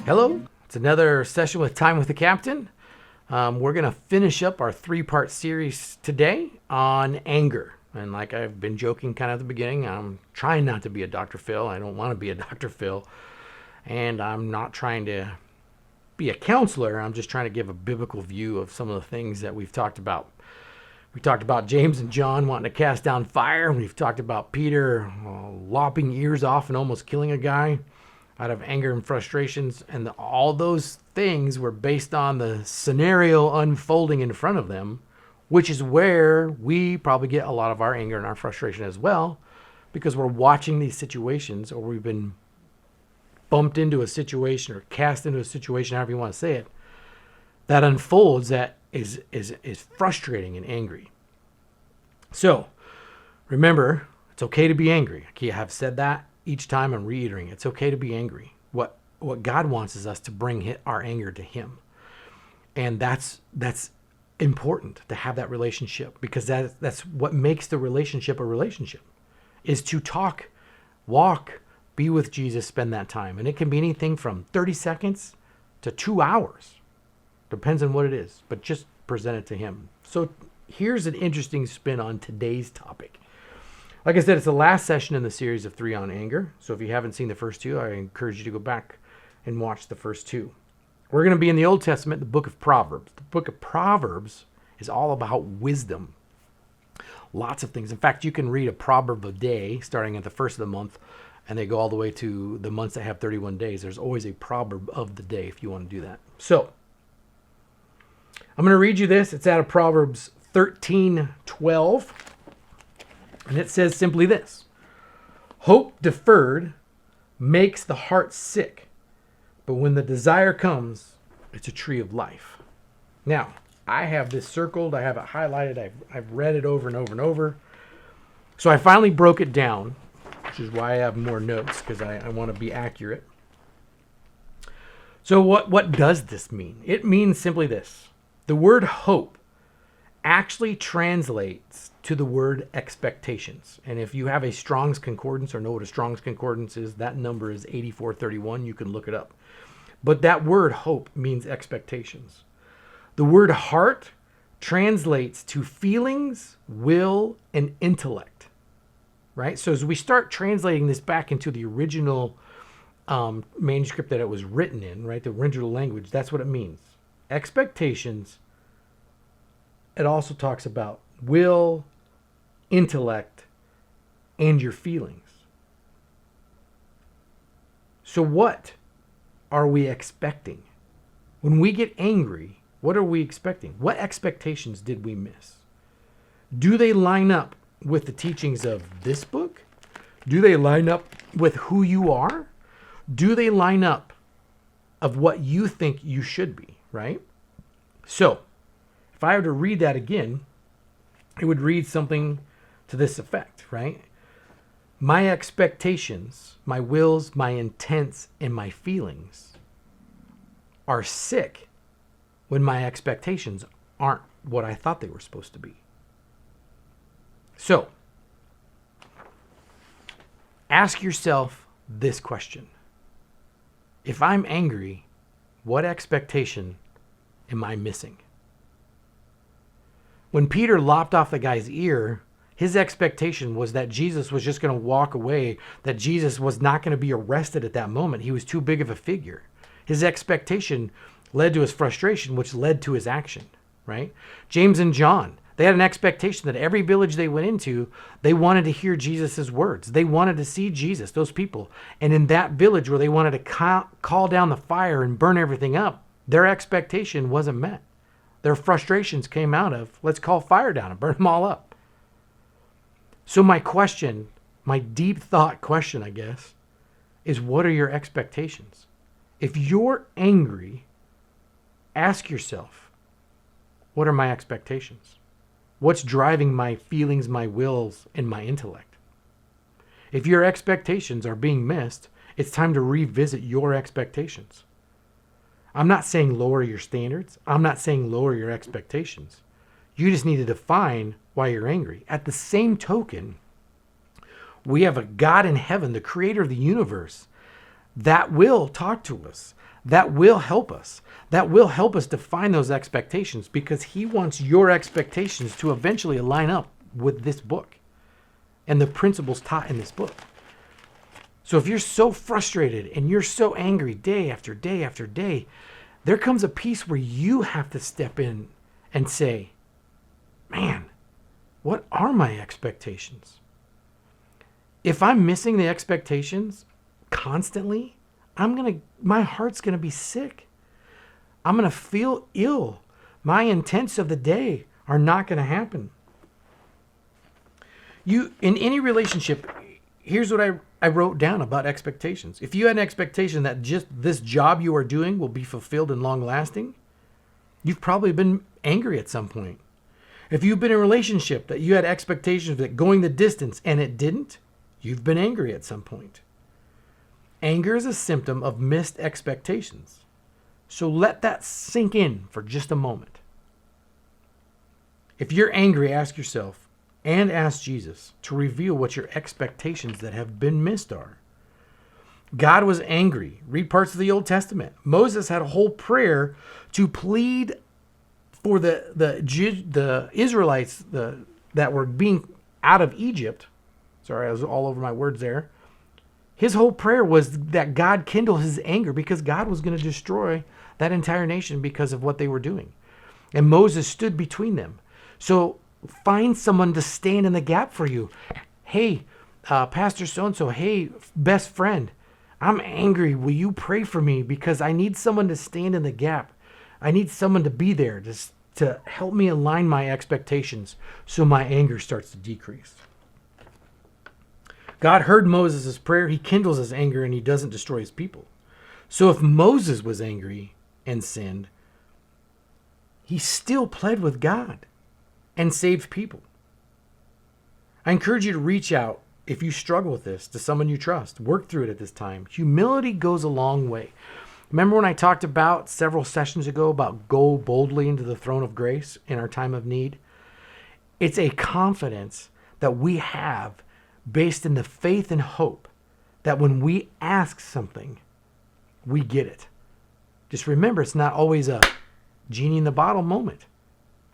Hello, it's another session with Time with the Captain. We're going to finish up our 3-part series today on anger. And like I've been joking kind of at the beginning, I'm trying not to be a Dr. Phil. I don't want to be a Dr. Phil. And I'm not trying to be a counselor. I'm just trying to give a biblical view of some of the things that we've talked about. We talked about James and John wanting to cast down fire. We've talked about Peter lopping ears off and almost killing a guy out of anger and frustrations. And all those things were based on the scenario unfolding in front of them, which is where we probably get a lot of our anger and our frustration as well, because we're watching these situations, or we've been bumped into a situation or cast into a situation, however you want to say it, that unfolds that is frustrating and angry. So remember, it's okay to be angry. I have said that each time. I'm reiterating, it's okay to be angry. What God wants is us to bring our anger to Him. And that's important, to have that relationship, because that's what makes the relationship a relationship, is to talk, walk, be with Jesus, spend that time. And it can be anything from 30 seconds to 2 hours. Depends on what it is, but just present it to Him. So here's an interesting spin on today's topic. Like I said, it's the last session in the series of 3 on anger. So if you haven't seen the first 2, I encourage you to go back and watch the first 2. We're going to be in the Old Testament, the book of Proverbs. The book of Proverbs is all about wisdom. Lots of things. In fact, you can read a proverb a day starting at the first of the month, and they go all the way to the months that have 31 days. There's always a proverb of the day if you want to do that. So I'm going to read you this. It's out of Proverbs 13:12. And it says simply this: hope deferred makes the heart sick, but when the desire comes, it's a tree of life. Now, I have this circled. I have it highlighted. I've read it over and over and over. So I finally broke it down, which is why I have more notes, because I want to be accurate. So what does this mean? It means simply this. The word hope actually translates to the word expectations. And if you have a Strong's Concordance or know what a Strong's Concordance is, that number is 8431. You can look it up. But that word hope means expectations. The word heart translates to feelings, will, and intellect. Right? So as we start translating this back into the original manuscript that it was written in, right, the original language, that's what it means. Expectations. It also talks about will, intellect, and your feelings. So what are we expecting? When we get angry, what are we expecting? What expectations did we miss? Do they line up with the teachings of this book? Do they line up with who you are? Do they line up of what you think you should be, right? So if I were to read that again, it would read something to this effect, right? My expectations, my wills, my intents, and my feelings are sick when my expectations aren't what I thought they were supposed to be. So, ask yourself this question. If I'm angry, what expectation am I missing? When Peter lopped off the guy's ear, his expectation was that Jesus was just going to walk away, that Jesus was not going to be arrested at that moment. He was too big of a figure. His expectation led to his frustration, which led to his action, right? James and John, they had an expectation that every village they went into, they wanted to hear Jesus' words. They wanted to see Jesus, those people. And in that village where they wanted to call down the fire and burn everything up, their expectation wasn't met. Their frustrations came out of, let's call fire down and burn them all up. So my question, my deep thought question, I guess, is what are your expectations? If you're angry, ask yourself, what are my expectations? What's driving my feelings, my wills, and my intellect? If your expectations are being missed, it's time to revisit your expectations. I'm not saying lower your standards. I'm not saying lower your expectations. You just need to define why you're angry. At the same token, we have a God in heaven, the creator of the universe, that will talk to us, that will help us. That will help us define those expectations, because he wants your expectations to eventually line up with this book and the principles taught in this book. So if you're so frustrated and you're so angry day after day after day, there comes a piece where you have to step in and say, man, what are my expectations? If I'm missing the expectations constantly, my heart's going to be sick. I'm going to feel ill. My intents of the day are not going to happen. In any relationship, here's what I wrote down about expectations. If you had an expectation that just this job you are doing will be fulfilled and long lasting, you've probably been angry at some point. If you've been in a relationship that you had expectations that going the distance and it didn't, you've been angry at some point. Anger is a symptom of missed expectations. So let that sink in for just a moment. If you're angry, ask yourself and ask Jesus to reveal what your expectations that have been missed are. God was angry. Read parts of the Old Testament. Moses had a whole prayer to plead for the Israelites that were being out of Egypt. Sorry, I was all over my words there. His whole prayer was that God kindle his anger, because God was going to destroy that entire nation because of what they were doing. And Moses stood between them. So find someone to stand in the gap for you. Hey, Pastor so-and-so, hey, best friend, I'm angry. Will you pray for me? Because I need someone to stand in the gap. I need someone to be there to help me align my expectations so my anger starts to decrease. God heard Moses' prayer. He kindles his anger and he doesn't destroy his people. So if Moses was angry and sinned, he still pled with God and saved people. I encourage you to reach out, if you struggle with this, to someone you trust. Work through it at this time. Humility goes a long way. Remember when I talked about several sessions ago about go boldly into the throne of grace in our time of need? It's a confidence that we have based in the faith and hope that when we ask something, we get it. Just remember, it's not always a genie in the bottle moment.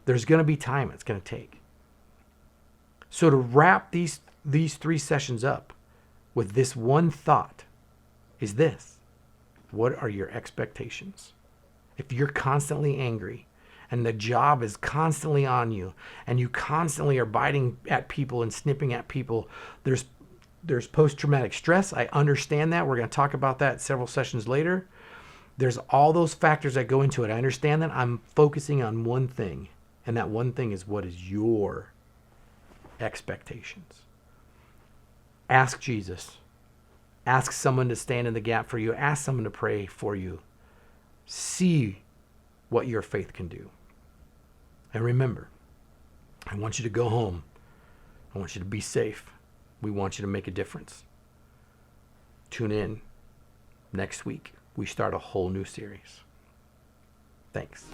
There's going to be time it's going to take. So to wrap these 3 sessions up with this one thought is this: what are your expectations? If you're constantly angry and the job is constantly on you and you constantly are biting at people and snipping at people, there's post-traumatic stress. I understand that. We're going to talk about that several sessions later. There's all those factors that go into it. I understand that. I'm focusing on one thing, and that one thing is, what is your expectations? Ask Jesus. Ask someone to stand in the gap for you. Ask someone to pray for you. See what your faith can do. And remember, I want you to go home. I want you to be safe. We want you to make a difference. Tune in next week. We start a whole new series. Thanks.